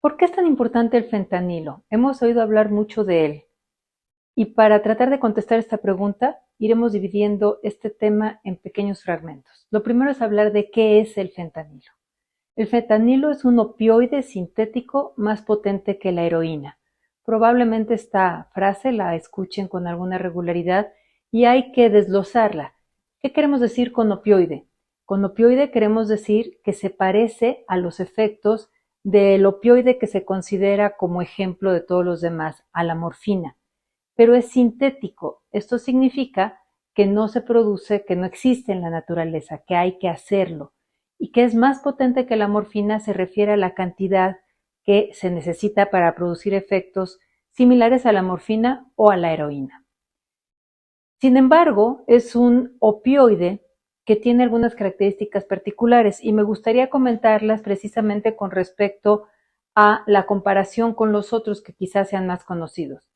¿Por qué es tan importante el fentanilo? Hemos oído hablar mucho de él. Y para tratar de contestar esta pregunta, iremos dividiendo este tema en pequeños fragmentos. Lo primero es hablar de qué es el fentanilo. El fentanilo es un opioide sintético más potente que la heroína. Probablemente esta frase la escuchen con alguna regularidad y hay que desglosarla. ¿Qué queremos decir con opioide? Con opioide queremos decir que se parece a los efectos del opioide que se considera como ejemplo de todos los demás, a la morfina, pero es sintético. Esto significa que no se produce, que no existe en la naturaleza, que hay que hacerlo. Y que es más potente que la morfina se refiere a la cantidad que se necesita para producir efectos similares a la morfina o a la heroína. Sin embargo, es un opioide que tiene algunas características particulares y me gustaría comentarlas precisamente con respecto a la comparación con los otros que quizás sean más conocidos.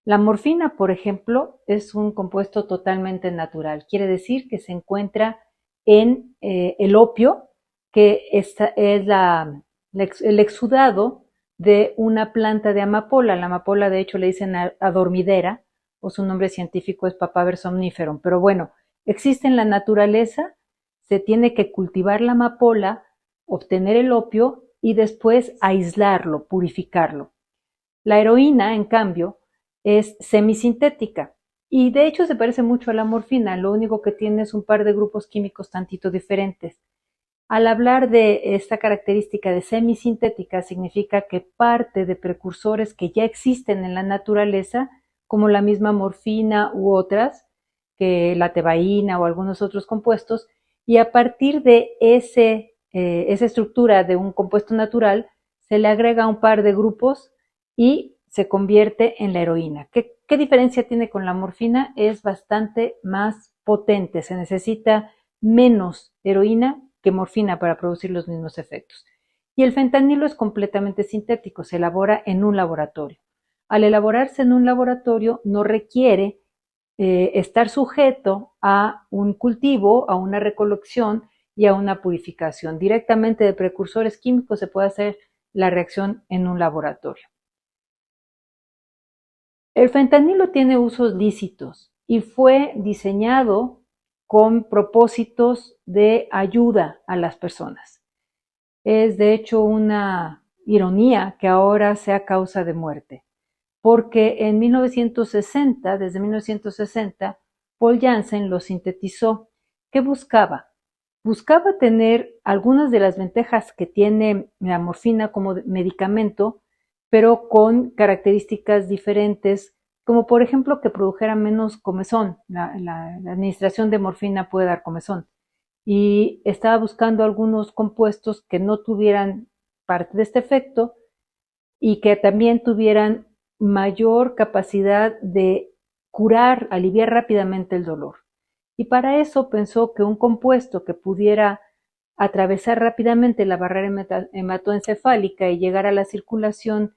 La morfina, por ejemplo, es un compuesto totalmente natural. Quiere decir que se encuentra en el opio, que es el exudado de una planta de amapola. La amapola, de hecho, le dicen adormidera, o su nombre científico es Papaver somniferum. Pero bueno, existe en la naturaleza, se tiene que cultivar la amapola, obtener el opio y después aislarlo, purificarlo. La heroína, en cambio, es semisintética y de hecho se parece mucho a la morfina, lo único que tiene es un par de grupos químicos tantito diferentes. Al hablar de esta característica de semisintética significa que parte de precursores que ya existen en la naturaleza, como la misma morfina u otras, que la tebaína o algunos otros compuestos, y a partir de esa estructura de un compuesto natural se le agrega un par de grupos y se convierte en la heroína. ¿Qué diferencia tiene con la morfina? Es bastante más potente, se necesita menos heroína que morfina para producir los mismos efectos. Y el fentanilo es completamente sintético, se elabora en un laboratorio. Al elaborarse en un laboratorio no requiere estar sujeto a un cultivo, a una recolección y a una purificación. Directamente de precursores químicos se puede hacer la reacción en un laboratorio. El fentanilo tiene usos lícitos y fue diseñado con propósitos de ayuda a las personas. Es de hecho una ironía que ahora sea causa de muerte, porque en 1960, desde 1960, Paul Janssen lo sintetizó. ¿Qué buscaba? Buscaba tener algunas de las ventajas que tiene la morfina como medicamento, pero con características diferentes, como por ejemplo que produjera menos comezón. La administración de morfina puede dar comezón. Y estaba buscando algunos compuestos que no tuvieran parte de este efecto y que también tuvieran mayor capacidad de curar, aliviar rápidamente el dolor. Y para eso pensó que un compuesto que pudiera atravesar rápidamente la barrera hematoencefálica y llegar a la circulación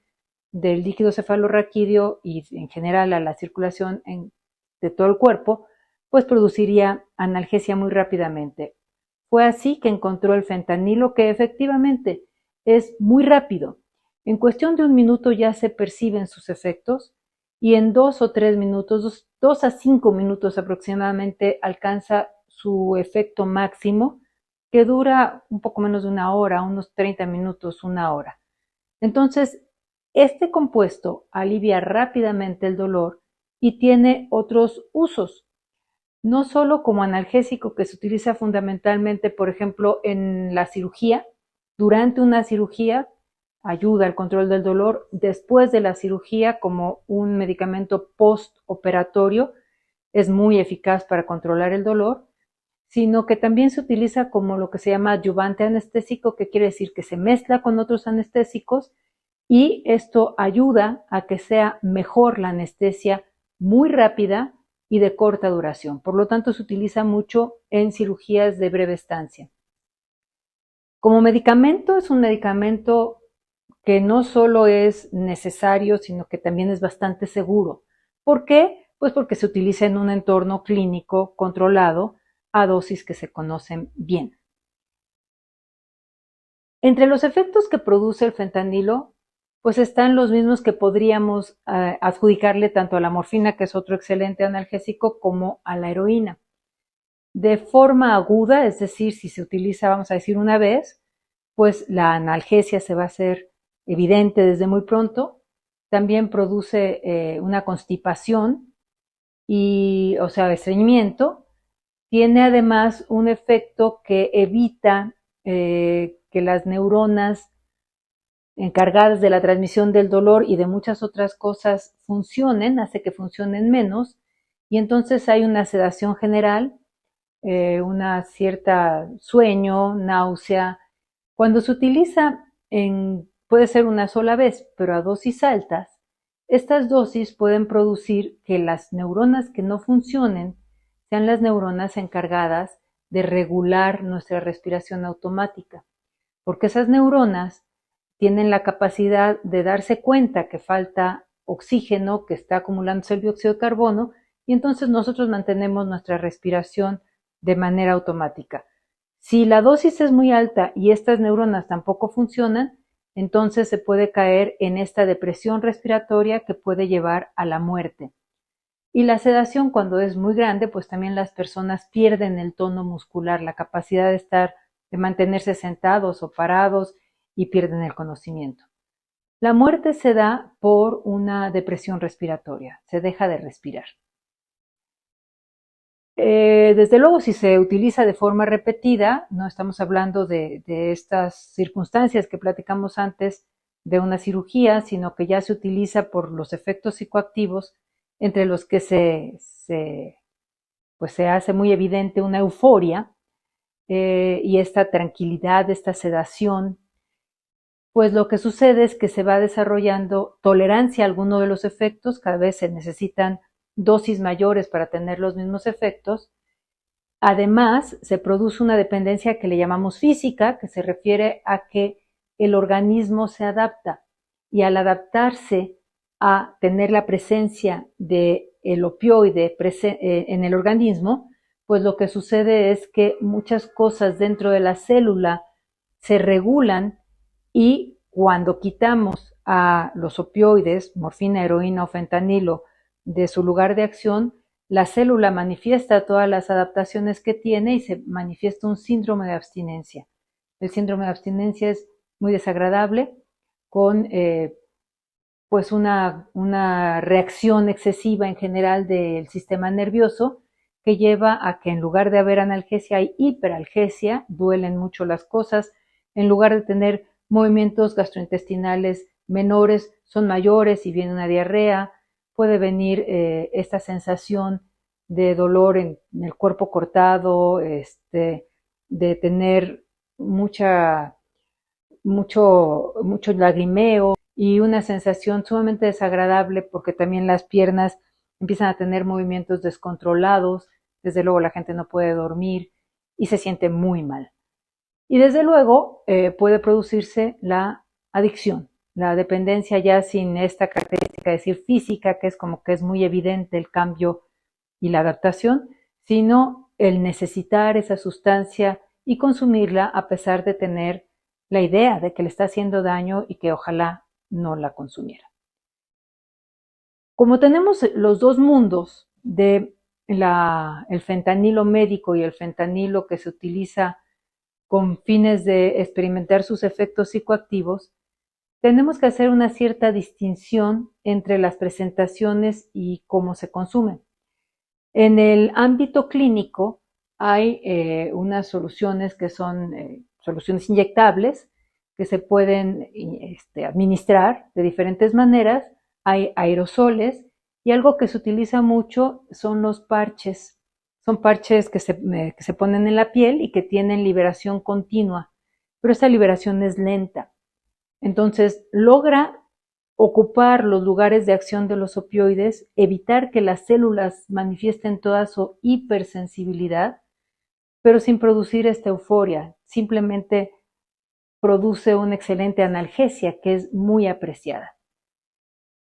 del líquido cefalorraquídeo y en general a la circulación de todo el cuerpo, pues produciría analgesia muy rápidamente. Fue así que encontró el fentanilo, que efectivamente es muy rápido. En cuestión de un minuto ya se perciben sus efectos y en 2 o 3 minutos, 2 a 5 minutos aproximadamente, alcanza su efecto máximo, que dura un poco menos de una hora, unos 30 minutos, una hora. Entonces, este compuesto alivia rápidamente el dolor y tiene otros usos, no solo como analgésico que se utiliza fundamentalmente, por ejemplo, en la cirugía. Durante una cirugía ayuda al control del dolor, después de la cirugía como un medicamento postoperatorio es muy eficaz para controlar el dolor, sino que también se utiliza como lo que se llama adyuvante anestésico, que quiere decir que se mezcla con otros anestésicos y esto ayuda a que sea mejor la anestesia, muy rápida y de corta duración. Por lo tanto, se utiliza mucho en cirugías de breve estancia. Como medicamento, es un medicamento que no solo es necesario, sino que también es bastante seguro. ¿Por qué? Pues porque se utiliza en un entorno clínico controlado a dosis que se conocen bien. Entre los efectos que produce el fentanilo pues están los mismos que podríamos adjudicarle tanto a la morfina, que es otro excelente analgésico, como a la heroína. De forma aguda, es decir, si se utiliza, vamos a decir, una vez, pues la analgesia se va a hacer evidente desde muy pronto. También produce una constipación y, o sea, estreñimiento. Tiene además un efecto que evita que las neuronas encargadas de la transmisión del dolor y de muchas otras cosas funcionen, hace que funcionen menos, y entonces hay una sedación general, una cierta sueño, náusea. Cuando se utiliza puede ser una sola vez, pero a dosis altas, estas dosis pueden producir que las neuronas que no funcionen sean las neuronas encargadas de regular nuestra respiración automática, porque esas neuronas tienen la capacidad de darse cuenta que falta oxígeno, que está acumulándose el dióxido de carbono, y entonces nosotros mantenemos nuestra respiración de manera automática. Si la dosis es muy alta y estas neuronas tampoco funcionan, entonces se puede caer en esta depresión respiratoria que puede llevar a la muerte. Y la sedación, cuando es muy grande, pues también las personas pierden el tono muscular, la capacidad de mantenerse sentados o parados, y pierden el conocimiento. La muerte se da por una depresión respiratoria, se deja de respirar. Desde luego, si se utiliza de forma repetida, no estamos hablando de estas circunstancias que platicamos antes de una cirugía, sino que ya se utiliza por los efectos psicoactivos, entre los que pues se hace muy evidente una euforia y esta tranquilidad, esta sedación. Pues lo que sucede es que se va desarrollando tolerancia a alguno de los efectos, cada vez se necesitan dosis mayores para tener los mismos efectos. Además, se produce una dependencia que le llamamos física, que se refiere a que el organismo se adapta, y al adaptarse a tener la presencia del opioide en el organismo, pues lo que sucede es que muchas cosas dentro de la célula se regulan, y cuando quitamos a los opioides, morfina, heroína o fentanilo, de su lugar de acción, la célula manifiesta todas las adaptaciones que tiene y se manifiesta un síndrome de abstinencia. El síndrome de abstinencia es muy desagradable, con pues una reacción excesiva en general del sistema nervioso, que lleva a que en lugar de haber analgesia hay hiperalgesia, duelen mucho las cosas, en lugar de tener movimientos gastrointestinales menores, son mayores y viene una diarrea, puede venir esta sensación de dolor en el cuerpo cortado, de tener mucho lagrimeo y una sensación sumamente desagradable, porque también las piernas empiezan a tener movimientos descontrolados, desde luego la gente no puede dormir y se siente muy mal. Y desde luego puede producirse la adicción, la dependencia, ya sin esta característica de decir física, que es como que es muy evidente el cambio y la adaptación, sino el necesitar esa sustancia y consumirla a pesar de tener la idea de que le está haciendo daño y que ojalá no la consumiera. Como tenemos los dos mundos de el fentanilo médico y el fentanilo que se utiliza con fines de experimentar sus efectos psicoactivos, tenemos que hacer una cierta distinción entre las presentaciones y cómo se consumen. En el ámbito clínico hay unas soluciones que son soluciones inyectables, que se pueden administrar de diferentes maneras. Hay aerosoles, y algo que se utiliza mucho son los parches. Son parches que se ponen en la piel y que tienen liberación continua, pero esta liberación es lenta. Entonces logra ocupar los lugares de acción de los opioides, evitar que las células manifiesten toda su hipersensibilidad, pero sin producir esta euforia. Simplemente produce una excelente analgesia que es muy apreciada.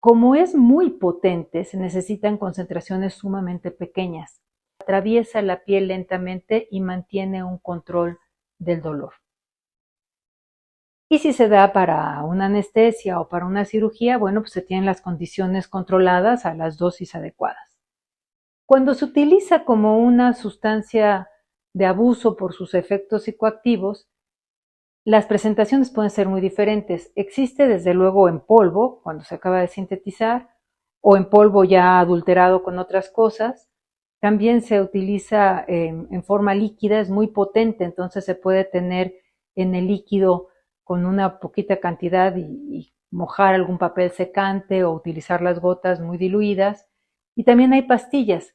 Como es muy potente, se necesitan concentraciones sumamente pequeñas. Atraviesa la piel lentamente y mantiene un control del dolor. Y si se da para una anestesia o para una cirugía, bueno, pues se tienen las condiciones controladas a las dosis adecuadas. Cuando se utiliza como una sustancia de abuso por sus efectos psicoactivos, las presentaciones pueden ser muy diferentes. Existe desde luego en polvo, cuando se acaba de sintetizar, o en polvo ya adulterado con otras cosas. También se utiliza en forma líquida, es muy potente, entonces se puede tener en el líquido con una poquita cantidad y mojar algún papel secante o utilizar las gotas muy diluidas. Y también hay pastillas.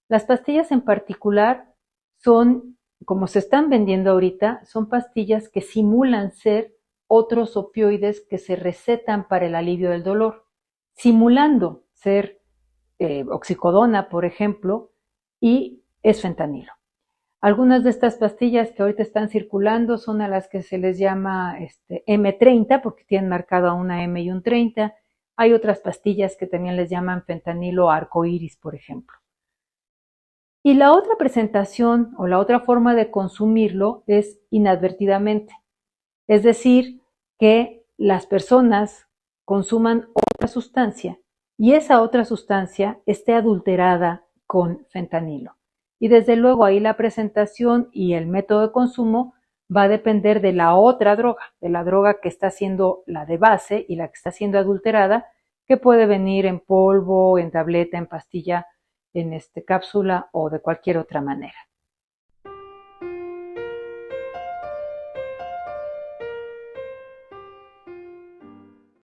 Las pastillas en particular son, como se están vendiendo ahorita, son pastillas que simulan ser otros opioides que se recetan para el alivio del dolor, simulando ser oxicodona, por ejemplo, y es fentanilo. Algunas de estas pastillas que ahorita están circulando son a las que se les llama M30 porque tienen marcado una M y un 30. Hay otras pastillas que también les llaman fentanilo arcoíris, por ejemplo. Y la otra presentación o la otra forma de consumirlo es inadvertidamente. Es decir, que las personas consuman otra sustancia y esa otra sustancia esté adulterada con fentanilo. Y desde luego ahí la presentación y el método de consumo va a depender de la otra droga, de la droga que está siendo la de base y la que está siendo adulterada, que puede venir en polvo, en tableta, en pastilla, en cápsula o de cualquier otra manera.